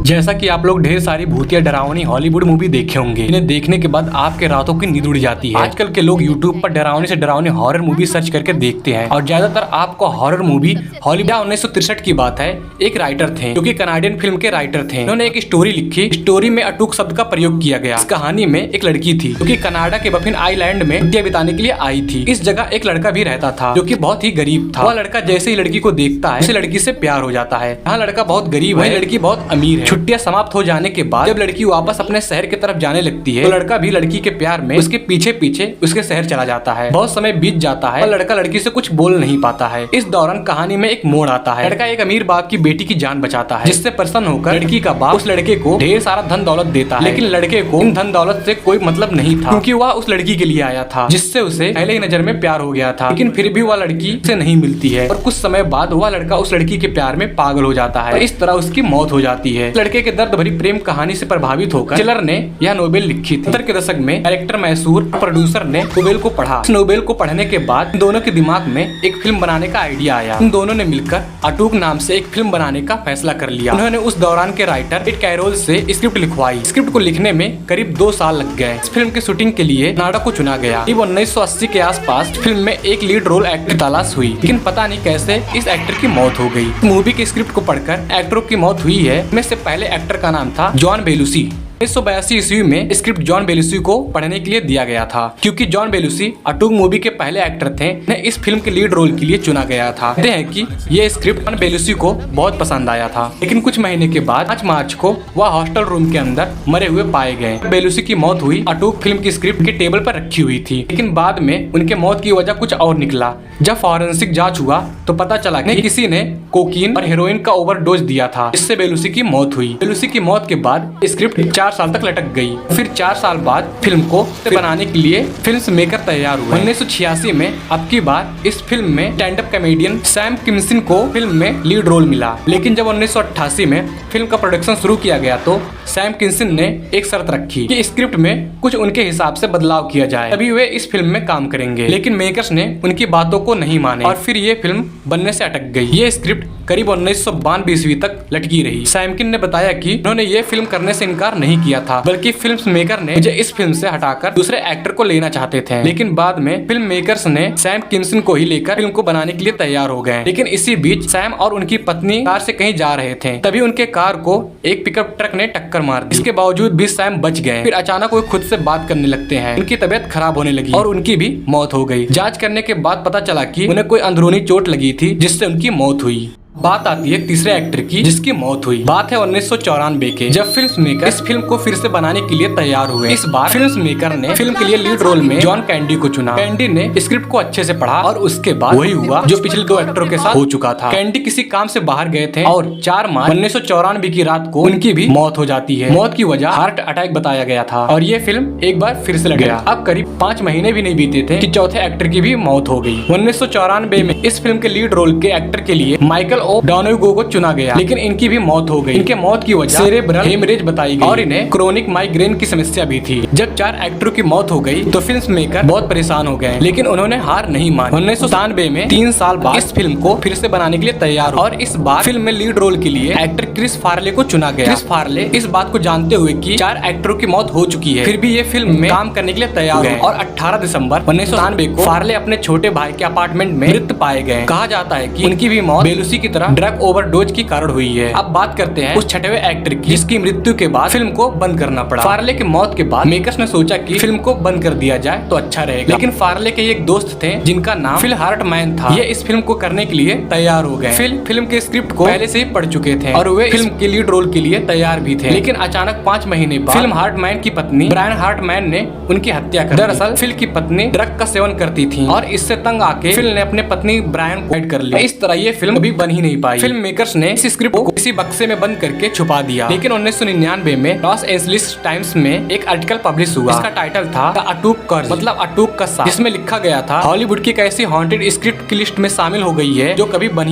जैसा कि आप लोग ढेर सारी भूतिया डरावनी हॉलीवुड मूवी देखे होंगे, इन्हें देखने के बाद आपके रातों की नींद उड़ जाती है। आजकल के लोग यूट्यूब पर डरावनी से डरावनी हॉरर मूवी सर्च करके देखते हैं और ज्यादातर आपको हॉरर मूवी हॉलीवुड 1963 की बात है। एक राइटर थे जो कि कनाडियन फिल्म के राइटर थे। उन्होंने एक स्टोरी लिखी। स्टोरी में अटूक शब्द का प्रयोग किया गया। इस कहानी में एक लड़की थी जो कि कनाडा के बफिन आइलैंड में छुट्टियां बिताने के लिए आई थी। इस जगह एक लड़का भी रहता था जो कि बहुत ही गरीब था। वह लड़का जैसे ही लड़की को देखता है उसे लड़की से प्यार हो जाता है। यहाँ लड़का बहुत गरीब है, लड़की बहुत अमीर है। छुट्टियां समाप्त हो जाने के बाद जब लड़की वापस अपने शहर की तरफ जाने लगती है तो लड़का भी लड़की के प्यार में उसके पीछे पीछे उसके शहर चला जाता है। बहुत समय बीत जाता है और लड़का लड़की से कुछ बोल नहीं पाता है। इस दौरान कहानी में एक मोड़ आता है। लड़का एक अमीर बाप की बेटी की जान बचाता है, जिससे प्रसन्न होकर लड़की का बाप उस लड़के को ढेर सारा धन दौलत देता है। लेकिन लड़के को इन धन दौलत से कोई मतलब नहीं था, क्योंकि वह उस लड़की के लिए आया था जिससे उसे पहले ही नजर में प्यार हो गया था। लेकिन फिर भी वह लड़की से नहीं मिलती है और कुछ समय बाद वह लड़का उस लड़की के प्यार में पागल हो जाता है। इस तरह उसकी मौत हो जाती है। लड़के के दर्द भरी प्रेम कहानी से प्रभावित होकर चिलर ने यह नोवेल लिखी थी। 70 के दशक में डायरेक्टर मैसूर प्रोड्यूसर ने नोवेल को पढ़ा। इस नोवेल को पढ़ने के बाद दोनों के दिमाग में एक फिल्म बनाने का आइडिया आया। उन दोनों ने मिलकर अटूक नाम से एक फिल्म बनाने का फैसला कर लिया। उन्होंने उस दौरान के राइटर पिट कैरोल से स्क्रिप्ट लिखवाई। स्क्रिप्ट को लिखने में करीब 2 साल लग गए। इस फिल्म की शूटिंग के लिए कनाडा को चुना गया। 1980 के आसपास फिल्म में एक लीड रोल एक्टर की तलाश हुई, लेकिन पता नहीं कैसे इस एक्टर की मौत हो गई। मूवी के स्क्रिप्ट को पढ़कर एक्टरों की मौत हुई है। इनमें से पहले एक्टर का नाम था जॉन बेलुसी। 1982 ईस्वी में स्क्रिप्ट जॉन बेलुसी को पढ़ने के लिए दिया गया था, क्योंकि जॉन बेलुसी अटूक मूवी के पहले एक्टर थे। उन्हें इस फिल्म के लीड रोल के लिए चुना गया था। कहते हैं कि ये स्क्रिप्ट जॉन बेलुसी को बहुत पसंद आया था। लेकिन कुछ महीने के बाद 5 मार्च को वह हॉस्टल रूम के अंदर मरे हुए पाए गए। बेलुसी की मौत हुई। अटूक फिल्म की स्क्रिप्ट के टेबल पर रखी हुई थी, लेकिन बाद में उनके मौत की वजह कुछ और निकला। जब फॉरेंसिक जांच हुआ तो पता चला कि किसी ने कोकीन और हेरोइन का ओवरडोज दिया था, जिससे बेलुसी की मौत हुई। बेलुसी की मौत के बाद स्क्रिप्ट 4 साल तक लटक गई। फिर 4 साल बाद फिल्म को बनाने के लिए फिल्म मेकर तैयार हुए। 1986 में अब की बार इस फिल्म में स्टैंड अप कॉमेडियन सैम किम्सन को फिल्म में लीड रोल मिला। लेकिन जब 1988 में फिल्म का प्रोडक्शन शुरू किया गया तो सैम किम्सन ने एक शर्त रखी कि स्क्रिप्ट में कुछ उनके हिसाब से बदलाव किया जाए, तभी वे इस फिल्म में काम करेंगे। लेकिन मेकर्स ने उनकी बातों को नहीं माने और फिर ये फिल्म बनने से अटक गई। ये स्क्रिप्ट करीब 1992 ईस्वी तक लटकी रही। सैमकिन ने बताया कि उन्होंने ये फिल्म करने से इनकार नहीं किया था, बल्कि फिल्म मेकर ने मुझे इस फिल्म से हटाकर दूसरे एक्टर को लेना चाहते थे। लेकिन बाद में फिल्म मेकर्स ने सैम किम्सन को ही लेकर फिल्म को बनाने के लिए तैयार हो गए। लेकिन इसी बीच सैम और उनकी पत्नी कार से कहीं जा रहे थे, तभी उनके कार को एक पिकअप ट्रक ने टक्कर मार दी। इसके बावजूद भी सैम बच गए। फिर अचानक वो खुद से बात करने लगते हैं। उनकी तबीयत खराब होने लगी और उनकी भी मौत हो गई। जांच करने के बाद पता चला कि उन्हें कोई अंदरूनी चोट लगी थी, जिससे उनकी मौत हुई। बात आती है तीसरे एक्टर की, जिसकी मौत हुई। बात है 1994 के, जब फिल्म मेकर इस फिल्म को फिर से बनाने के लिए तैयार हुए। इस बार फिल्म मेकर ने फिल्म के लिए लीड रोल में जॉन कैंडी को चुना। कैंडी ने स्क्रिप्ट को अच्छे से पढ़ा और उसके बाद वही हुआ जो पिछले 2 एक्टरों के साथ हो चुका था। कैंडी किसी काम से बाहर गए थे और 4 मार्च 1994 की रात को उनकी भी मौत हो जाती है। मौत की वजह हार्ट अटैक बताया गया था और ये फिल्म एक बार फिर से लग गया। अब करीब 5 महीने भी नहीं बीते थे कि चौथे एक्टर की भी मौत हो गई। 1994 में इस फिल्म के लीड रोल के एक्टर के लिए माइकल ओ डॉनोगो को चुना गया, लेकिन इनकी भी मौत हो गई। इनके मौत की वजह सेरेब्रल हेमरेज बताई गई और इन्हें क्रोनिक माइग्रेन की समस्या भी थी। जब 4 एक्टरों की मौत हो गई तो फिल्म मेकर बहुत परेशान हो गए, लेकिन उन्होंने हार नहीं मानी। 1997 में 3 साल बाद इस फिल्म को फिर से बनाने के लिए तैयार हुए और इस बार फिल्म में लीड रोल के लिए एक्टर क्रिस फार्ले को चुना गया। क्रिस फार्ले इस बात को जानते हुए कि 4 एक्टरों की मौत हो चुकी है, फिर भी ये फिल्म में काम करने के लिए तैयार हुए और 18 दिसंबर 1997 को फार्ले अपने छोटे भाई के अपार्टमेंट में मृत पाए गए। कहा जाता है कि उनकी भी मौत बेलुसी की तरह ड्रग ओवरडोज की कारण हुई है। अब बात करते हैं उस 6वें एक्टर की, जिसकी मृत्यु के बाद फिल्म को बंद करना पड़ा। फार्ले की मौत के बाद मेकर्स ने सोचा कि फिल्म को बंद कर दिया जाए तो अच्छा रहेगा, लेकिन फार्ले के एक दोस्त थे जिनका नाम फिल हार्टमैन था। ये इस फिल्म को करने के लिए तैयार हो गए। फिल्म के स्क्रिप्ट को पहले से ही पढ़ चुके थे और वे फिल्म के लीड रोल के लिए तैयार भी थे। लेकिन अचानक 5 महीने बाद फिल्म हार्टमैन की पत्नी ब्रायन हार्टमैन ने उनकी हत्या कर दी। दरअसल फिल की पत्नी ड्रग का सेवन करती थी और इससे तंग आके फिल ने अपने पत्नी ब्रायन को कर लिया। इस तरह ये फिल्म अभी बन ही नहीं पाई। फिल्म मेकर्स ने इस स्क्रिप्ट को किसी बक्से में बंद करके छुपा दिया। लेकिन 1999 में लॉस एंजलिस टाइम्स में एक आर्टिकल पब्लिश हुआ। इसका टाइटल था द अटूक कर्ज, मतलब अटूक का साथ, जिसमें लिखा गया था हॉलीवुड की एक ऐसी हॉन्टेड स्क्रिप्ट की लिस्ट में शामिल हो गई है जो कभी बनी